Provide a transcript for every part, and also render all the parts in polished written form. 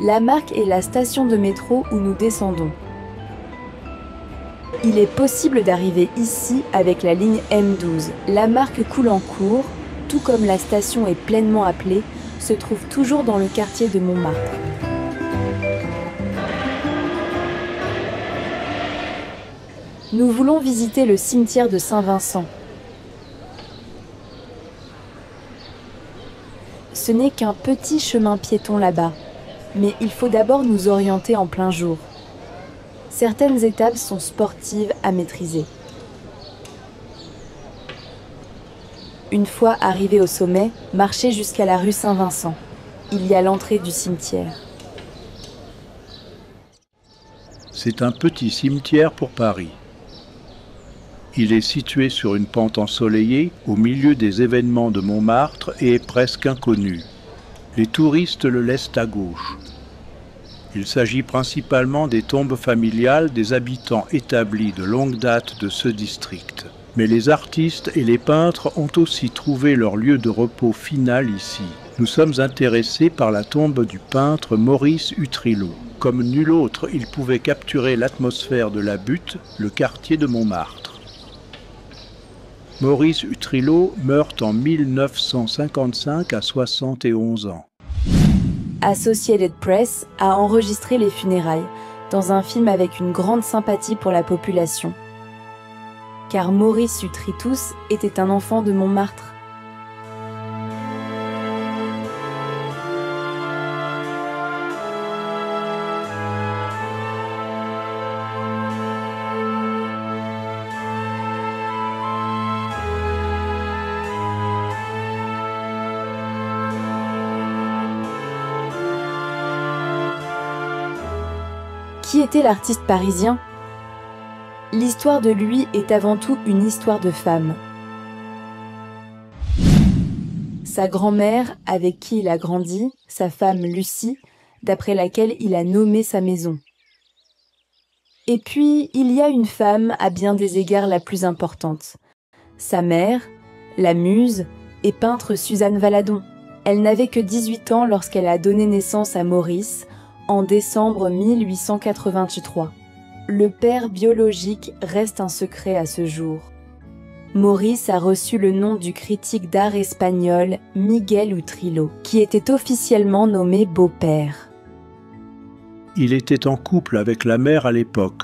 Lamarck est la station de métro où nous descendons. Il est possible d'arriver ici avec la ligne M12. Lamarck-Couloncourt, tout comme la station est pleinement appelée, se trouve toujours dans le quartier de Montmartre. Nous voulons visiter le cimetière de Saint-Vincent. Ce n'est qu'un petit chemin piéton là-bas, mais il faut d'abord nous orienter en plein jour. Certaines étapes sont sportives à maîtriser. Une fois arrivé au sommet, marchez jusqu'à la rue Saint-Vincent. Il y a l'entrée du cimetière. C'est un petit cimetière pour Paris. Il est situé sur une pente ensoleillée au milieu des événements de Montmartre et est presque inconnu. Les touristes le laissent à gauche. Il s'agit principalement des tombes familiales des habitants établis de longue date de ce district. Mais les artistes et les peintres ont aussi trouvé leur lieu de repos final ici. Nous sommes intéressés par la tombe du peintre Maurice Utrillo. Comme nul autre, il pouvait capturer l'atmosphère de la butte, le quartier de Montmartre. Maurice Utrillo meurt en 1955 à 71 ans. Associated Press a enregistré les funérailles dans un film avec une grande sympathie pour la population. Car Maurice Utrillo était un enfant de Montmartre. Qui était l'artiste parisien ? L'histoire de lui est avant tout une histoire de femme. Sa grand-mère, avec qui il a grandi, sa femme Lucie, d'après laquelle il a nommé sa maison. Et puis, il y a une femme à bien des égards la plus importante. Sa mère, la muse et peintre Suzanne Valadon. Elle n'avait que 18 ans lorsqu'elle a donné naissance à Maurice, en décembre 1883. Le père biologique reste un secret à ce jour. Maurice a reçu le nom du critique d'art espagnol Miguel Utrillo, qui était officiellement nommé beau-père. Il était en couple avec la mère à l'époque.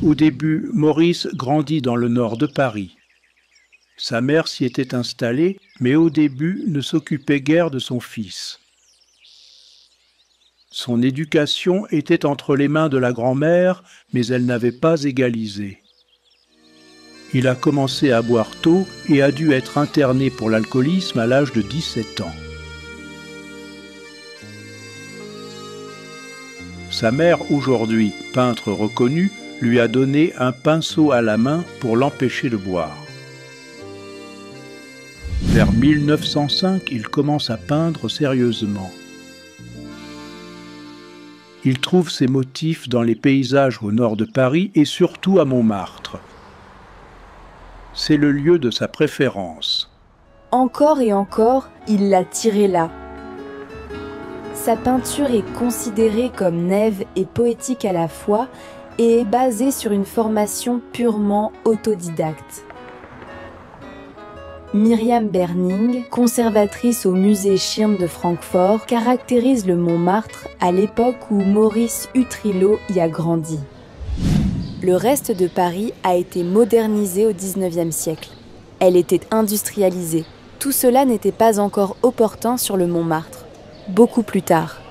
Au début, Maurice grandit dans le nord de Paris. Sa mère s'y était installée, mais au début ne s'occupait guère de son fils. Son éducation était entre les mains de la grand-mère, mais elle n'avait pas égalisé. Il a commencé à boire tôt et a dû être interné pour l'alcoolisme à l'âge de 17 ans. Sa mère, aujourd'hui peintre reconnue, lui a donné un pinceau à la main pour l'empêcher de boire. Vers 1905, il commence à peindre sérieusement. Il trouve ses motifs dans les paysages au nord de Paris et surtout à Montmartre. C'est le lieu de sa préférence. Encore et encore, il l'a tiré là. Sa peinture est considérée comme naïve et poétique à la fois et est basée sur une formation purement autodidacte. Myriam Berning, conservatrice au musée Schirn de Francfort, caractérise le Montmartre à l'époque où Maurice Utrillo y a grandi. Le reste de Paris a été modernisé au XIXe siècle. Elle était industrialisée. Tout cela n'était pas encore opportun sur le Montmartre. Beaucoup plus tard.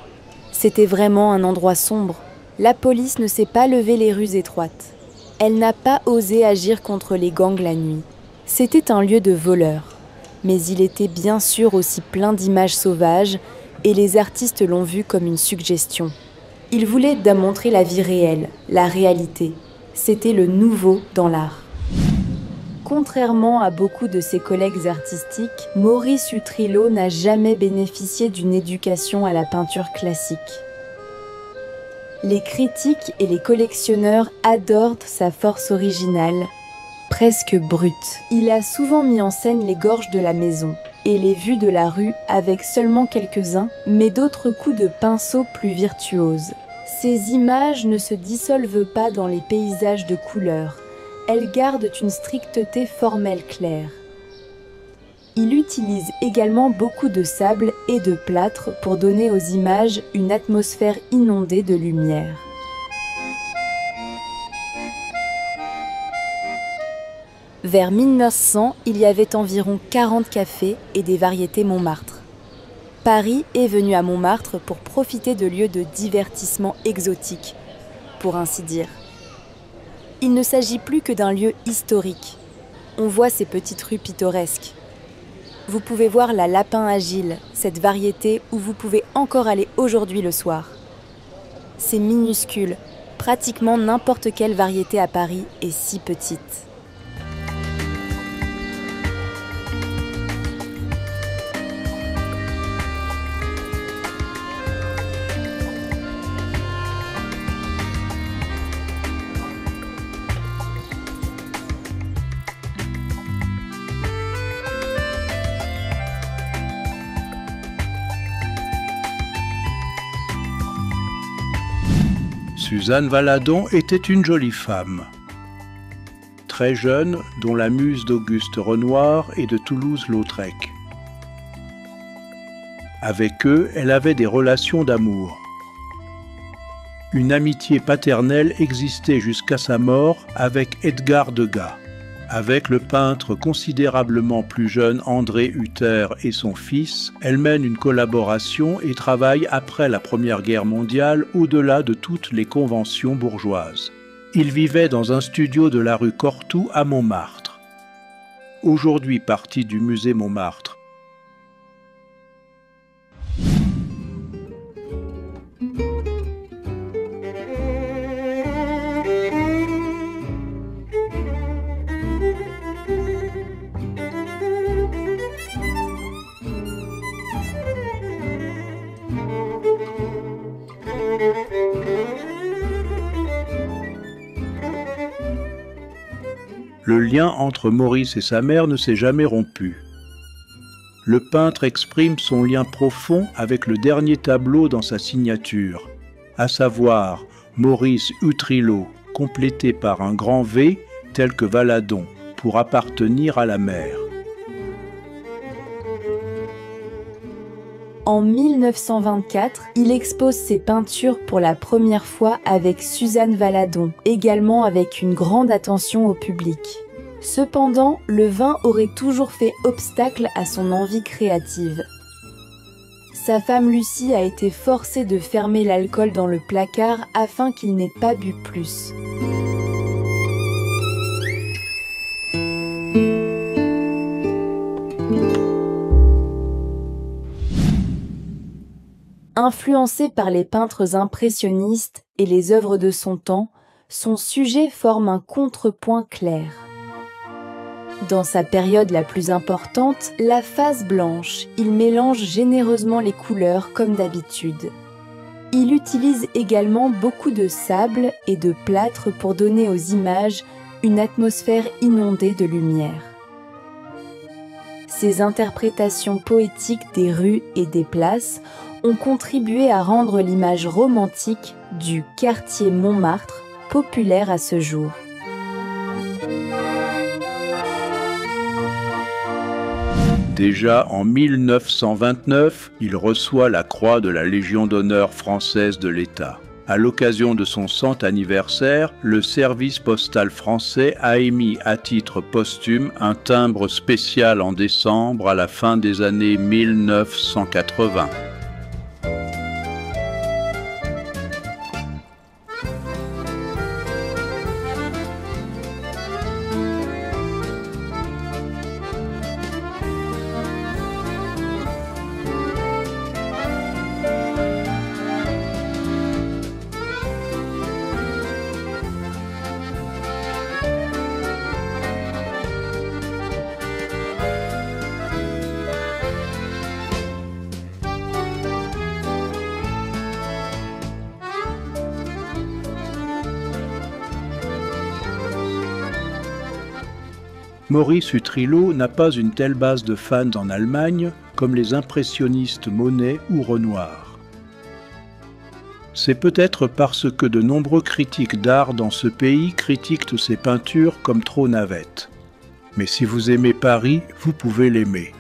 C'était vraiment un endroit sombre. La police ne s'est pas levée les rues étroites. Elle n'a pas osé agir contre les gangs la nuit. C'était un lieu de voleurs, mais il était bien sûr aussi plein d'images sauvages et les artistes l'ont vu comme une suggestion. Ils voulaient démontrer la vie réelle, la réalité. C'était le nouveau dans l'art. Contrairement à beaucoup de ses collègues artistiques, Maurice Utrillo n'a jamais bénéficié d'une éducation à la peinture classique. Les critiques et les collectionneurs adorent sa force originale, presque brute. Il a souvent mis en scène les gorges de la maison, et les vues de la rue avec seulement quelques-uns, mais d'autres coups de pinceau plus virtuoses. Ces images ne se dissolvent pas dans les paysages de couleurs, elles gardent une stricteté formelle claire. Il utilise également beaucoup de sable et de plâtre pour donner aux images une atmosphère inondée de lumière. Vers 1900, il y avait environ 40 cafés et des variétés Montmartre. Paris est venu à Montmartre pour profiter de lieux de divertissement exotiques, pour ainsi dire. Il ne s'agit plus que d'un lieu historique. On voit ces petites rues pittoresques. Vous pouvez voir la Lapin Agile, cette variété où vous pouvez encore aller aujourd'hui le soir. C'est minuscule, pratiquement n'importe quelle variété à Paris est si petite. Suzanne Valadon était une jolie femme. Très jeune, dont la muse d'Auguste Renoir et de Toulouse-Lautrec. Avec eux, elle avait des relations d'amour. Une amitié paternelle existait jusqu'à sa mort avec Edgar Degas. Avec le peintre considérablement plus jeune André Hutter et son fils, elle mène une collaboration et travaille après la Première Guerre mondiale au-delà de toutes les conventions bourgeoises. Ils vivaient dans un studio de la rue Cortoux à Montmartre. Aujourd'hui partie du musée Montmartre. Le lien entre Maurice et sa mère ne s'est jamais rompu. Le peintre exprime son lien profond avec le dernier tableau dans sa signature, à savoir Maurice Utrillo, complété par un grand V tel que Valadon, pour appartenir à la mère. En 1924, il expose ses peintures pour la première fois avec Suzanne Valadon, également avec une grande attention au public. Cependant, le vin aurait toujours fait obstacle à son envie créative. Sa femme Lucie a été forcée de fermer l'alcool dans le placard afin qu'il n'ait pas bu plus. Influencé par les peintres impressionnistes et les œuvres de son temps, son sujet forme un contrepoint clair. Dans sa période la plus importante, la phase blanche, il mélange généreusement les couleurs comme d'habitude. Il utilise également beaucoup de sable et de plâtre pour donner aux images une atmosphère inondée de lumière. Ses interprétations poétiques des rues et des places ont contribué à rendre l'image romantique du quartier Montmartre populaire à ce jour. Déjà en 1929, il reçoit la Croix de la Légion d'honneur française de l'État. À l'occasion de son 100 anniversaire, le service postal français a émis à titre posthume un timbre spécial en décembre à la fin des années 1980. Maurice Utrillo n'a pas une telle base de fans en Allemagne comme les impressionnistes Monet ou Renoir. C'est peut-être parce que de nombreux critiques d'art dans ce pays critiquent ses peintures comme trop navettes. Mais si vous aimez Paris, vous pouvez l'aimer.